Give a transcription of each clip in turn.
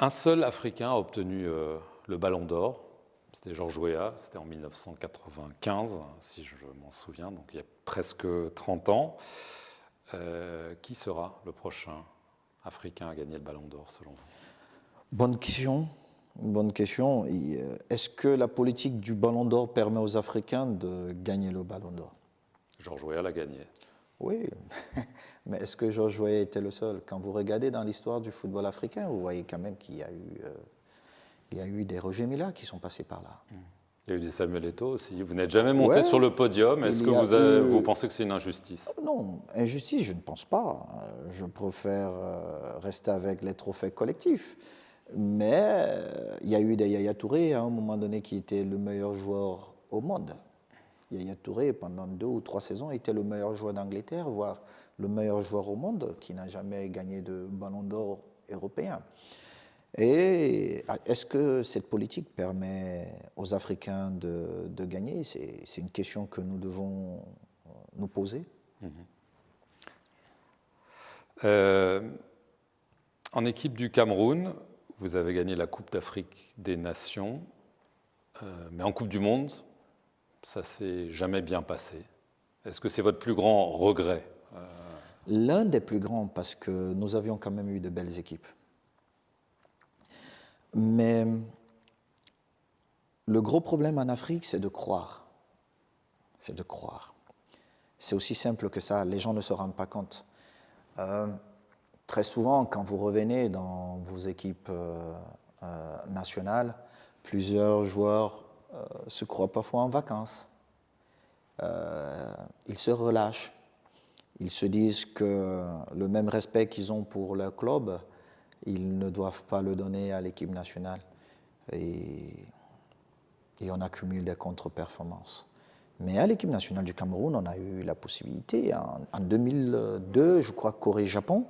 Un seul Africain a obtenu le Ballon d'Or, c'était Georges Weah, c'était en 1995, si je m'en souviens, donc il y a presque 30 ans. Qui sera le prochain Africain à gagner le Ballon d'Or, selon vous? Bonne question. Bonne question. Est-ce que la politique du Ballon d'Or permet aux Africains de gagner le Ballon d'Or? Georges Weah l'a gagné. Oui, mais est-ce que Georges Weah était le seul? Quand vous regardez dans l'histoire du football africain, vous voyez quand même qu'il y a eu des Roger Mila qui sont passés par là. Il y a eu des Samuel Eto'o aussi. Vous n'êtes jamais monté sur le podium. Est-ce que vous pensez que c'est une injustice? Non, injustice, je ne pense pas. Je préfère rester avec les trophées collectifs. Mais il y a eu des Yaya Touré à un moment donné qui était le meilleur joueur au monde. Yaya Touré, pendant 2 ou 3 saisons, était le meilleur joueur d'Angleterre, voire le meilleur joueur au monde, qui n'a jamais gagné de Ballon d'Or européen. Et est-ce que cette politique permet aux Africains de gagner? C'est une question que nous devons nous poser. En équipe du Cameroun, vous avez gagné la Coupe d'Afrique des Nations, mais en Coupe du Monde, ça ne s'est jamais bien passé. Est-ce que c'est votre plus grand regret? L'un des plus grands, parce que nous avions quand même eu de belles équipes. Mais le gros problème en Afrique, c'est de croire. C'est de croire. C'est aussi simple que ça, les gens ne se rendent pas compte. Très souvent, quand vous revenez dans vos équipes nationales, plusieurs joueurs se croient parfois en vacances. Ils se relâchent. Ils se disent que le même respect qu'ils ont pour leur club, ils ne doivent pas le donner à l'équipe nationale. Et on accumule des contre-performances. Mais à l'équipe nationale du Cameroun, on a eu la possibilité. En 2002, je crois, Corée-Japon,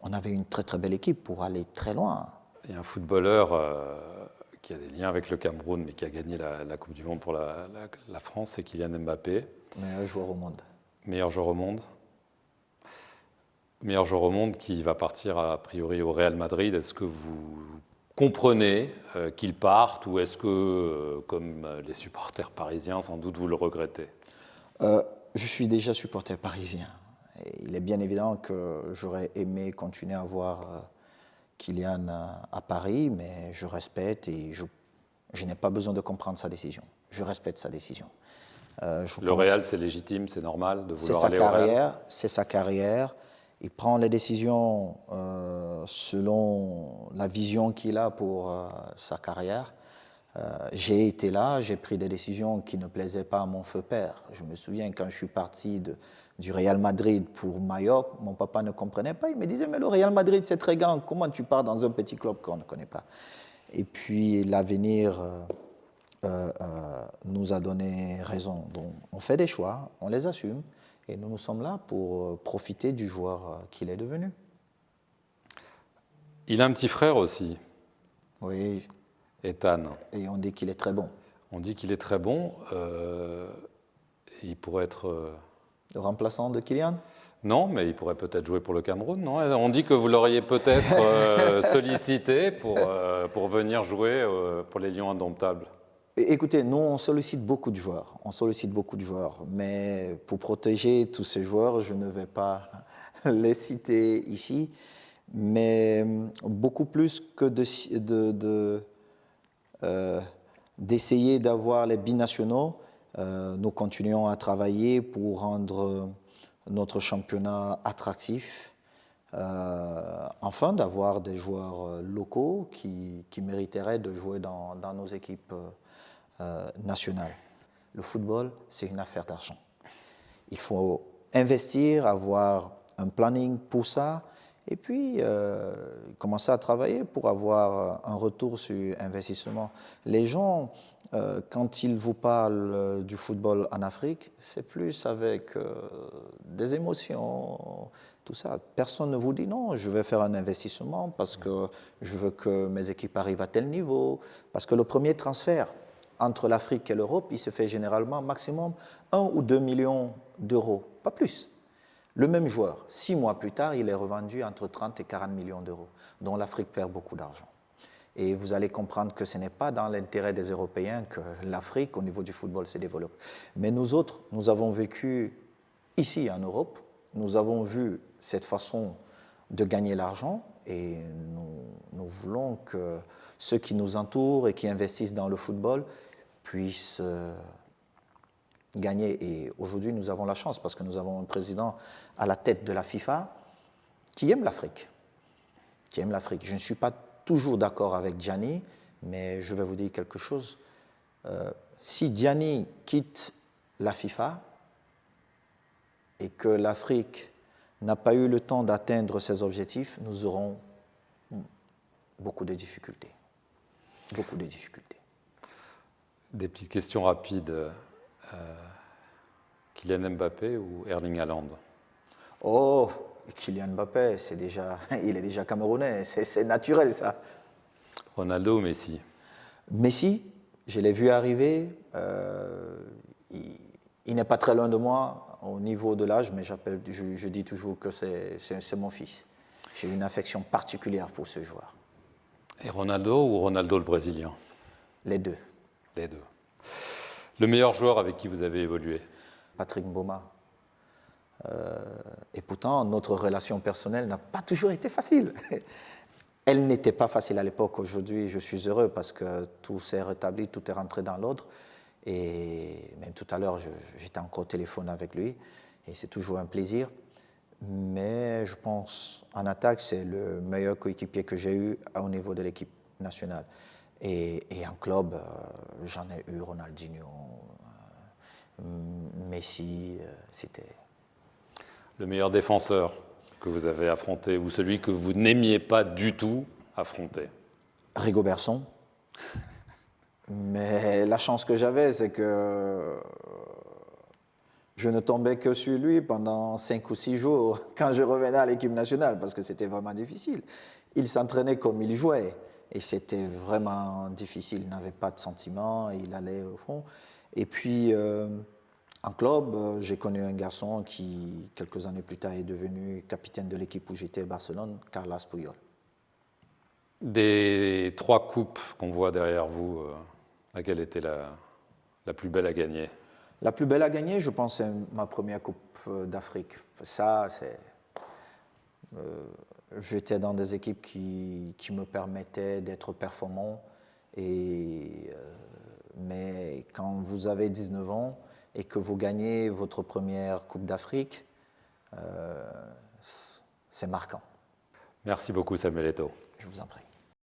on avait une très très belle équipe pour aller très loin. Il y a un footballeur qui a des liens avec le Cameroun, mais qui a gagné la Coupe du Monde pour la France, c'est Kylian Mbappé. Meilleur joueur au monde. Meilleur joueur au monde. Meilleur joueur au monde qui va partir a priori au Real Madrid. Est-ce que vous comprenez qu'il parte ou est-ce que, comme les supporters parisiens, sans doute vous le regrettez? Je suis déjà supporter parisien. Et il est bien évident que j'aurais aimé continuer à voir Kylian à Paris, mais je respecte et je n'ai pas besoin de comprendre sa décision. Je respecte sa décision. Le Real, c'est légitime, c'est normal de vouloir aller au Real? C'est sa carrière. Il prend les décisions selon la vision qu'il a pour sa carrière. J'ai été là, j'ai pris des décisions qui ne plaisaient pas à mon feu père. Je me souviens quand je suis parti du Real Madrid pour Majorque, mon papa ne comprenait pas. Il me disait, mais le Real Madrid, c'est très grand. Comment tu pars dans un petit club qu'on ne connaît pas? Et puis l'avenir nous a donné raison. Donc on fait des choix, on les assume. Et nous sommes là pour profiter du joueur qu'il est devenu. Il a un petit frère aussi. Oui. Ethan. Et on dit qu'il est très bon. On dit qu'il est très bon. Il pourrait être... Le remplaçant de Kylian? Non, mais il pourrait peut-être jouer pour le Cameroun, non? On dit que vous l'auriez peut-être sollicité pour venir jouer pour les Lions Indomptables. Écoutez, nous, on sollicite beaucoup de joueurs. On sollicite beaucoup de joueurs. Mais pour protéger tous ces joueurs, je ne vais pas les citer ici. Mais beaucoup plus que d'essayer d'avoir les binationaux, nous continuons à travailler pour rendre notre championnat attractif, afin d'avoir des joueurs locaux qui mériteraient de jouer dans nos équipes nationales. Le football, c'est une affaire d'argent. Il faut investir, avoir un planning pour ça, et puis commencer à travailler pour avoir un retour sur investissement. Les gens, quand ils vous parlent du football en Afrique, c'est plus avec des émotions, tout ça. Personne ne vous dit non, je vais faire un investissement parce que je veux que mes équipes arrivent à tel niveau. Parce que le premier transfert entre l'Afrique et l'Europe, il se fait généralement maximum 1 ou 2 millions d'euros, pas plus. Le même joueur, 6 mois plus tard, il est revendu entre 30 et 40 millions d'euros, dont l'Afrique perd beaucoup d'argent. Et vous allez comprendre que ce n'est pas dans l'intérêt des Européens que l'Afrique, au niveau du football, se développe. Mais nous autres, nous avons vécu ici en Europe, nous avons vu cette façon de gagner l'argent et nous voulons que ceux qui nous entourent et qui investissent dans le football puissent gagner. Et aujourd'hui, nous avons la chance parce que nous avons un président à la tête de la FIFA qui aime l'Afrique. Qui aime l'Afrique. Je ne suis pas toujours d'accord avec Gianni, mais je vais vous dire quelque chose. Si Gianni quitte la FIFA et que l'Afrique n'a pas eu le temps d'atteindre ses objectifs, nous aurons beaucoup de difficultés. Beaucoup de difficultés. Des petites questions rapides. Kylian Mbappé ou Erling Haaland? Oh, Kylian Mbappé, il est déjà camerounais, c'est naturel ça. Ronaldo ou Messi? Messi, je l'ai vu arriver, il n'est pas très loin de moi au niveau de l'âge, mais je dis toujours que c'est mon fils. J'ai une affection particulière pour ce joueur. Et Ronaldo ou Ronaldo le Brésilien? Les deux. Les deux. Le meilleur joueur avec qui vous avez évolué? Patrick Mboma. Et pourtant, notre relation personnelle n'a pas toujours été facile. Elle n'était pas facile à l'époque. Aujourd'hui, je suis heureux parce que tout s'est rétabli, tout est rentré dans l'ordre. Et même tout à l'heure, j'étais encore au téléphone avec lui. Et c'est toujours un plaisir. Mais je pense, en attaque, c'est le meilleur coéquipier que j'ai eu au niveau de l'équipe nationale. Et en club, j'en ai eu Ronaldinho, Messi, c'était... Le meilleur défenseur que vous avez affronté ou celui que vous n'aimiez pas du tout affronter? Rigobertson. Mais la chance que j'avais, c'est que je ne tombais que sur lui pendant 5 ou 6 jours quand je revenais à l'équipe nationale, parce que c'était vraiment difficile. Il s'entraînait comme il jouait, et c'était vraiment difficile. Il n'avait pas de sentiments, il allait au fond. Et puis, en club, j'ai connu un garçon qui, quelques années plus tard, est devenu capitaine de l'équipe où j'étais à Barcelone, Carles Puyol. Des 3 coupes qu'on voit derrière vous, laquelle était la plus belle à gagner? La plus belle à gagner, je pense, c'est ma première Coupe d'Afrique. Ça, c'est... j'étais dans des équipes qui me permettaient d'être performant. Mais quand vous avez 19 ans et que vous gagnez votre première Coupe d'Afrique, c'est marquant. Merci beaucoup, Samuel Eto'o. Je vous en prie.